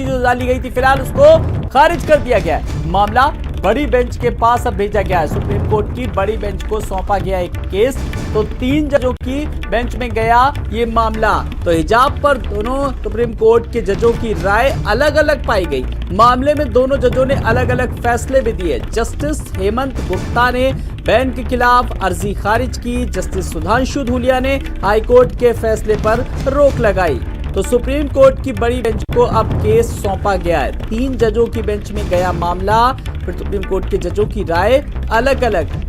अर्जी जो डाली गई थी फिलहाल उसको खारिज कर दिया गया है। मामला बड़ी बेंच के पास अब भेजा गया है। सुप्रीम कोर्ट की बड़ी बेंच को सौंपा गया एक केस। तो 3 जजों की बेंच में गया ये मामला। तो हिजाब पर दोनों सुप्रीम कोर्ट के जजों की राय अलग अलग पाई गई। मामले में दोनों जजों ने अलग अलग फैसले भी दिए। जस्टिस हेमंत गुप्ता ने बैन के खिलाफ अर्जी खारिज की। जस्टिस सुधांशु धूलिया ने हाईकोर्ट के फैसले पर रोक लगाई। तो सुप्रीम कोर्ट की बड़ी बेंच को अब केस सौंपा गया है। 3 जजों की बेंच में गया मामला। फिर सुप्रीम कोर्ट के जजों की राय अलग अलग।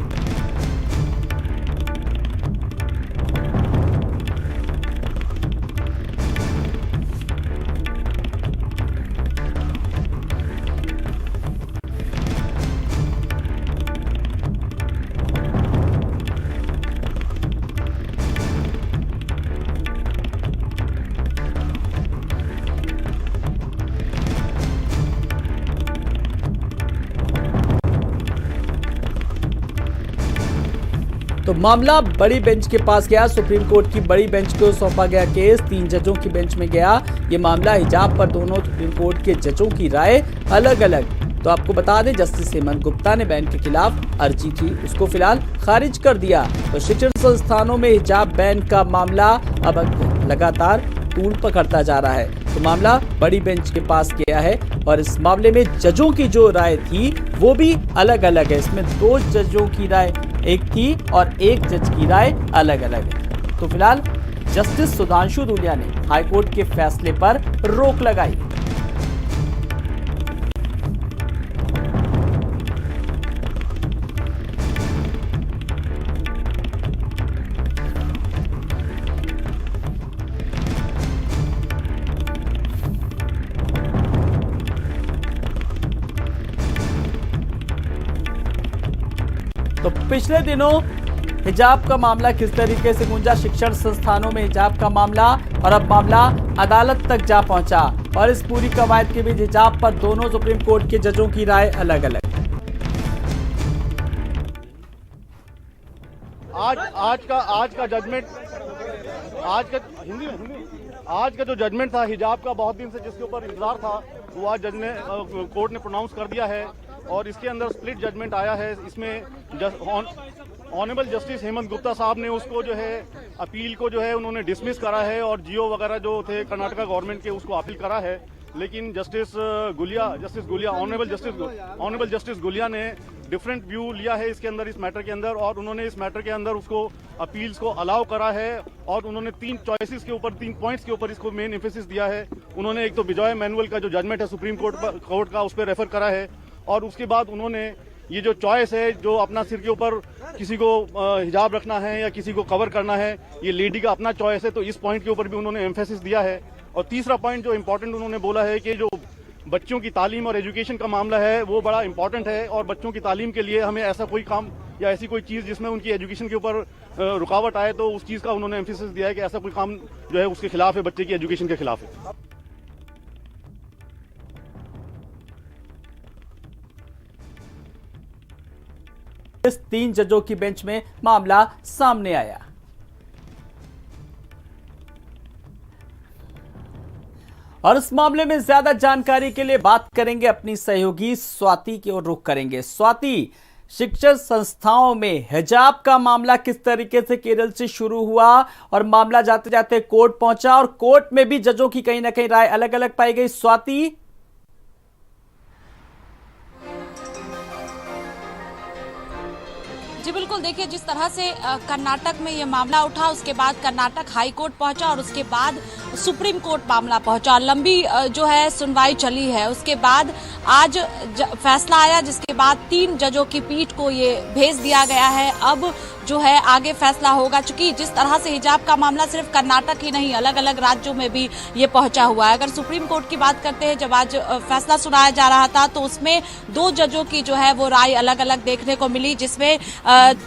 तो मामला बड़ी बेंच के पास गया। सुप्रीम कोर्ट की बड़ी बेंच को सौंपा गया केस। 3 जजों की बेंच में गया ये मामला। हिजाब पर दोनों सुप्रीम कोर्ट के जजों की राय अलग अलग। तो आपको बता दें जस्टिस हेमंत गुप्ता ने बैन के खिलाफ अर्जी थी उसको फिलहाल खारिज कर दिया। तो शिक्षण संस्थानों में हिजाब बैन का मामला अब लगातार तूल पकड़ता जा रहा है। तो मामला बड़ी बेंच के पास गया है और इस मामले में जजों की जो राय थी वो भी अलग अलग है। इसमें 2 जजों की राय एक थी और 1 जज की राय अलग अलग है। तो फिलहाल जस्टिस सुधांशु धूलिया ने हाईकोर्ट के फैसले पर रोक लगाई। तो पिछले दिनों हिजाब का मामला किस तरीके से गूंजा, शिक्षण संस्थानों में हिजाब का मामला, और अब मामला अदालत तक जा पहुंचा। और इस पूरी कवायद के बीच हिजाब पर दोनों सुप्रीम कोर्ट के जजों की राय अलग अलग। आज का जो जजमेंट था हिजाब का, बहुत दिन से जिसके ऊपर इंतजार था, वो आज जज ने कोर्ट ने प्रोनाउंस कर दिया है। और इसके अंदर स्प्लिट जजमेंट आया है। इसमें ऑनरेबल जस्टिस हेमंत गुप्ता साहब ने उसको जो है अपील को जो है उन्होंने डिसमिस करा है और जीओ वगैरह जो थे कर्नाटका गवर्नमेंट के उसको अपील करा है। लेकिन justice Gulia honourable justice Gulia ने डिफरेंट व्यू लिया है इसके अंदर, इस मैटर के अंदर, और उन्होंने इस मैटर के अंदर उसको अपील्स को अलाउ करा है। और उन्होंने 3 चॉइसेस के ऊपर, 3 पॉइंट्स के ऊपर इसको मेन एम्फेसिस दिया है। उन्होंने एक तो विजय मैनुअल का जो जजमेंट है सुप्रीम कोर्ट का उस पर रेफर करा है। और उसके बाद उन्होंने ये जो चॉइस है, जो अपना सिर के ऊपर किसी को हिजाब रखना है या किसी को कवर करना है, ये लेडी का अपना चॉइस है। तो इस पॉइंट के ऊपर भी उन्होंने एम्फेसिस दिया है। और तीसरा पॉइंट जो इम्पोर्टेंट उन्होंने बोला है कि जो बच्चों की तालीम और एजुकेशन का मामला है वो बड़ा इंपॉर्टेंट है। और बच्चों की तालीम के लिए हमें ऐसा कोई काम या ऐसी कोई चीज़ जिसमें उनकी एजुकेशन के ऊपर रुकावट आए, तो उस चीज़ का उन्होंने एम्फेसिस दिया है कि ऐसा कोई काम जो है उसके खिलाफ है, बच्चे की एजुकेशन के खिलाफ है। इस 3 जजों की बेंच में मामला सामने आया। और इस मामले में ज्यादा जानकारी के लिए बात करेंगे अपनी सहयोगी स्वाति की ओर रुख करेंगे। स्वाति, शिक्षण संस्थाओं में हिजाब का मामला किस तरीके से केरल से शुरू हुआ और मामला जाते जाते कोर्ट पहुंचा, और कोर्ट में भी जजों की कहीं ना कहीं राय अलग अलग पाई गई। स्वाति। जी बिल्कुल, देखिए जिस तरह से कर्नाटक में ये मामला उठा, उसके बाद कर्नाटक हाई कोर्ट पहुंचा और उसके बाद सुप्रीम कोर्ट मामला पहुंचा। लंबी जो है सुनवाई चली है। उसके बाद आज फैसला आया, जिसके बाद 3 जजों की पीठ को ये भेज दिया गया है। अब जो है आगे फैसला होगा, चूंकि जिस तरह से हिजाब का मामला सिर्फ कर्नाटक ही नहीं, अलग अलग राज्यों में भी ये पहुंचा हुआ है। अगर सुप्रीम कोर्ट की बात करते हैं, जब आज फैसला सुनाया जा रहा था तो उसमें 2 जजों की जो है वो राय अलग अलग देखने को मिली, जिसमें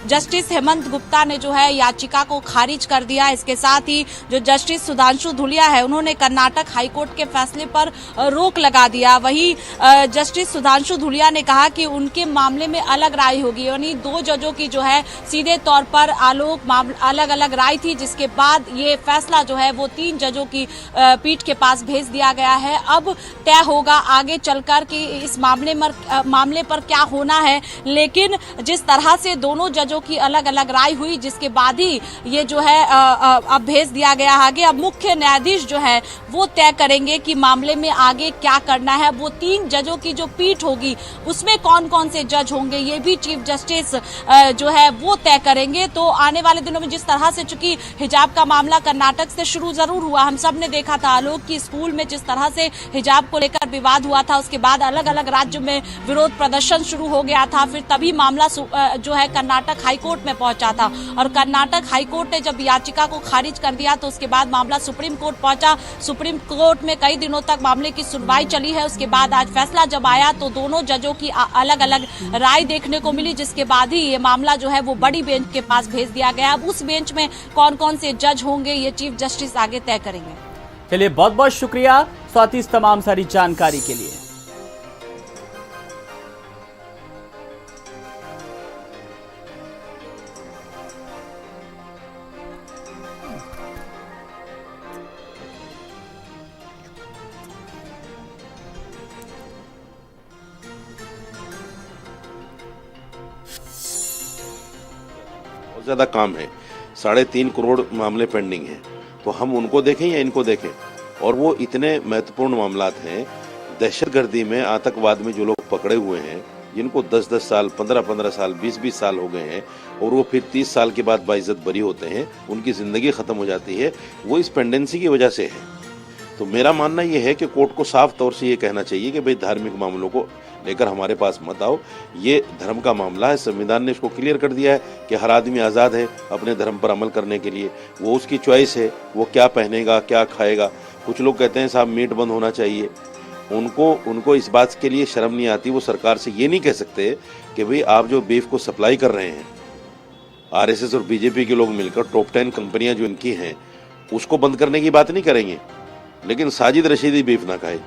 जस्टिस हेमंत गुप्ता ने जो है याचिका को खारिज कर दिया। इसके साथ ही जो जस्टिस सुधांशु धूलिया धुलिया है उन्होंने कर्नाटक हाईकोर्ट के फैसले पर रोक लगा दिया। वहीं जस्टिस सुधांशु धुलिया ने कहा कि उनके मामले में अलग राय होगी, यानी 2 जजों की जो है सीधे तौर पर अलग अलग राय थी, जिसके बाद ये फैसला जो है वो 3 जजों की पीठ के पास भेज दिया गया है। अब तय होगा आगे चलकर कि इस मामले पर क्या होना है, लेकिन जिस तरह से दोनों जजों की अलग अलग राय हुई जिसके बाद ही ये जो है अब भेज दिया गया आगे। अब मुख्य न्यायाधीश जो है वो तय करेंगे कि मामले में आगे क्या करना है। वो 3 जजों की जो पीठ होगी उसमें कौन कौन से जज होंगे ये भी चीफ जस्टिस जो है वो तय करेंगे। तो आने वाले दिनों में जिस तरह से, चूंकि हिजाब का मामला कर्नाटक से शुरू जरूर हुआ, हम सब ने देखा था आलोक की स्कूल में जिस तरह से हिजाब को लेकर विवाद हुआ था, उसके बाद अलग अलग राज्यों में विरोध प्रदर्शन शुरू हो गया था, फिर तभी मामला जो है कर्नाटक हाईकोर्ट में पहुंचा था और कर्नाटक हाईकोर्ट ने जब याचिका को खारिज कर दिया तो उसके बाद मामला सुप्रीम कोर्ट पहुंचा। सुप्रीम कोर्ट में कई दिनों तक मामले की सुनवाई चली है। उसके बाद आज फैसला जब आया तो दोनों जजों की अलग अलग राय देखने को मिली, जिसके बाद ही ये मामला जो है वो बड़ी बेंच के पास भेज दिया गया। अब उस बेंच में कौन कौन से जज होंगे ये चीफ जस्टिस आगे तय करेंगे। चलिए, बहुत बहुत शुक्रिया स्वाति इस तमाम सारी जानकारी के लिए। बहुत ज्यादा काम है, 3.5 करोड़ मामले पेंडिंग हैं, तो हम उनको देखें या इनको देखें? और वो इतने महत्वपूर्ण मामलात हैं। दहशतगर्दी में, आतंकवाद में जो लोग पकड़े हुए हैं, जिनको 10-10 साल, 15-15 साल, 20-20 साल हो गए हैं और वो फिर 30 साल के बाद बाइज्जत बरी होते हैं, उनकी जिंदगी खत्म हो जाती है, वो इस पेंडेंसी की वजह से है। तो मेरा मानना ये है कि कोर्ट को साफ तौर से ये कहना चाहिए कि भाई धार्मिक मामलों को लेकर हमारे पास मत आओ, ये धर्म का मामला है। संविधान ने इसको क्लियर कर दिया है कि हर आदमी आज़ाद है अपने धर्म पर अमल करने के लिए, वो उसकी चॉइस है, वो क्या पहनेगा, क्या खाएगा। कुछ लोग कहते हैं साहब मीट बंद होना चाहिए, उनको इस बात के लिए शर्म नहीं आती। वो सरकार से ये नहीं कह सकते कि भाई आप जो बीफ को सप्लाई कर रहे हैं, आरएसएस और बीजेपी के लोग मिलकर टॉप 10 कंपनियां जो इनकी हैं उसको बंद करने की बात नहीं करेंगे, लेकिन साजिद रशीदी बीफ ना खाए।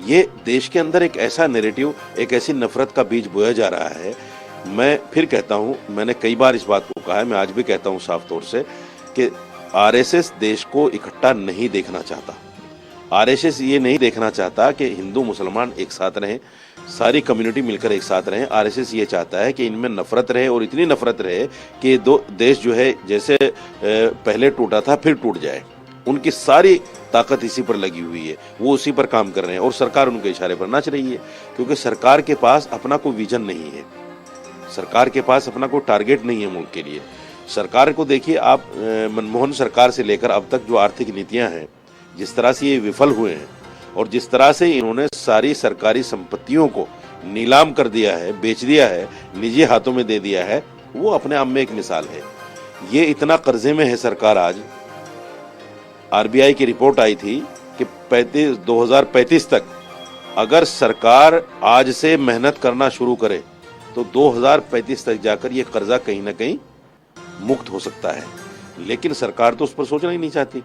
ये देश के अंदर एक ऐसा नैरेटिव, एक ऐसी नफरत का बीज बोया जा रहा है। मैं फिर कहता हूं, मैंने कई बार इस बात को कहा है, मैं आज भी कहता हूं साफ तौर से कि आरएसएस देश को इकट्ठा नहीं देखना चाहता। आरएसएस ये नहीं देखना चाहता कि हिंदू मुसलमान एक साथ रहें, सारी कम्युनिटी मिलकर एक साथ रहें। आरएसएस ये चाहता है कि इनमें नफरत रहे और इतनी नफरत रहे कि दो देश जो है जैसे पहले टूटा था फिर टूट जाए। उनकी सारी ताकत इसी पर लगी हुई है, वो उसी पर काम कर रहे हैं और सरकार उनके इशारे पर नाच रही है, क्योंकि सरकार के पास अपना कोई विजन नहीं है, सरकार के पास अपना कोई टारगेट नहीं है मुल्क के लिए। सरकार को देखिए आप, मनमोहन सरकार से लेकर अब तक जो आर्थिक नीतियां हैं, जिस तरह से ये विफल हुए हैं और जिस तरह से इन्होंने सारी सरकारी संपत्तियों को नीलाम कर दिया है, बेच दिया है, निजी हाथों में दे दिया है, वो अपने आप में एक मिसाल है। ये इतना कर्जे में है सरकार। आज आरबीआई की रिपोर्ट आई थी कि 2035 तक अगर सरकार आज से मेहनत करना शुरू करे तो 2035 तक जाकर ये कर्जा कहीं ना कहीं मुक्त हो सकता है। लेकिन सरकार तो उस पर सोचना ही नहीं चाहती,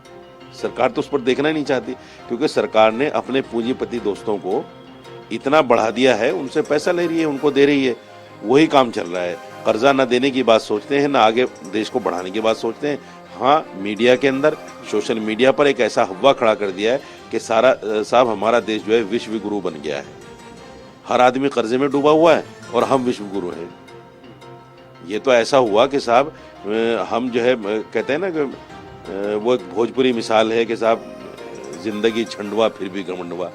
सरकार तो उस पर देखना ही नहीं चाहती, क्योंकि सरकार ने अपने पूंजीपति दोस्तों को इतना बढ़ा दिया है, उनसे पैसा ले रही है, उनको दे रही है, वही काम चल रहा है। कर्जा न देने की बात सोचते हैं, ना आगे देश को बढ़ाने की बात सोचते हैं। हाँ, मीडिया के अंदर, सोशल मीडिया पर एक ऐसा हवा खड़ा कर दिया है कि साहब हमारा देश जो है विश्व गुरु बन गया है, हर आदमी कर्जे में डूबा हुआ है और हम विश्व गुरु हैं। ये तो ऐसा हुआ कि साहब हम जो है कहते हैं ना कि वो एक भोजपुरी मिसाल है कि साहब जिंदगी छंडवा फिर भी घमंडवा।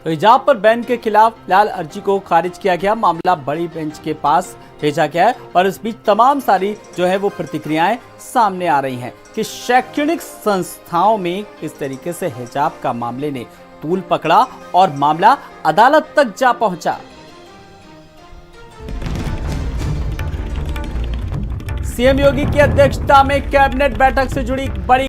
तो हिजाब पर बैन के खिलाफ लाल अर्जी को खारिज किया गया, मामला बड़ी बेंच के पास भेजा गया है और इस बीच तमाम सारी जो है वो प्रतिक्रियाएं सामने आ रही हैं कि शैक्षणिक संस्थाओं में किस तरीके से हिजाब का मामले ने तूल पकड़ा और मामला अदालत तक जा पहुंचा। सीएम योगी की अध्यक्षता में कैबिनेट बैठक से जुड़ी बड़ी